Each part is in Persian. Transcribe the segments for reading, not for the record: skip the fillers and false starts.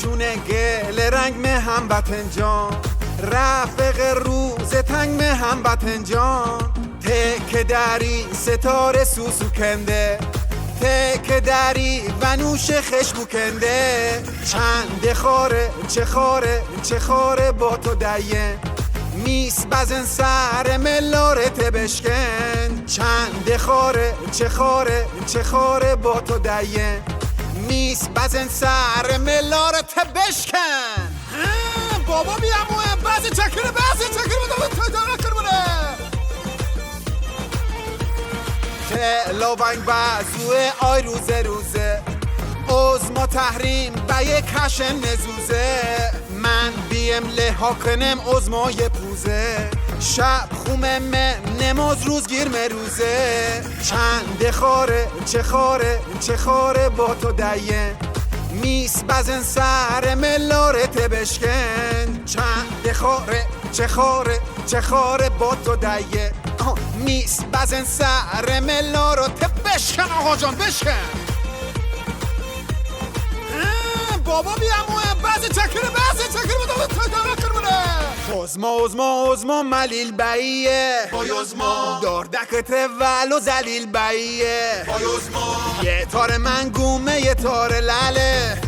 چونه گل رنگ مه هموطن جان رفق روز تنگ مه هموطن جان تک دری ستاره سوسو کنده تک دری و نوش خش بکنده چند خاره چه خاره با تو دیه میس بزن سر ملارت بشکن چند خاره چه خاره با تو دیه میس بزن سر ملارت بشکن بابا بیاموه بعضی چکره تلاوانگ بازوه آی روزه ازما تحریم بایه کشن نزوزه من بیم لها کنم ازمای پوزه شب خومه من نماز روز گیر مروزه چند خاره چه خاره با تو دیه میس بزن سر ملارت بشکن چند چه خاره با تو دیه میس بزن سر ملارت بشکن آقا جان بشکن بابا بیاموه بعضی چکره ازما ملیل باییه بای ازما دار دکت ولو زلیل باییه بای ازما یه تار من گومه یه تار لله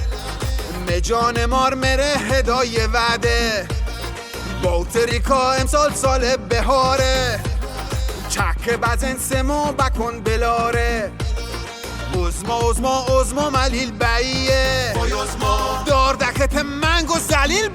مجان مار مره هدای وعده باوتریکا امسال سال بهاره چک بزن سمو بکن بلاره ازما ملیل باییه بای ازما دار دکت منگو زلیل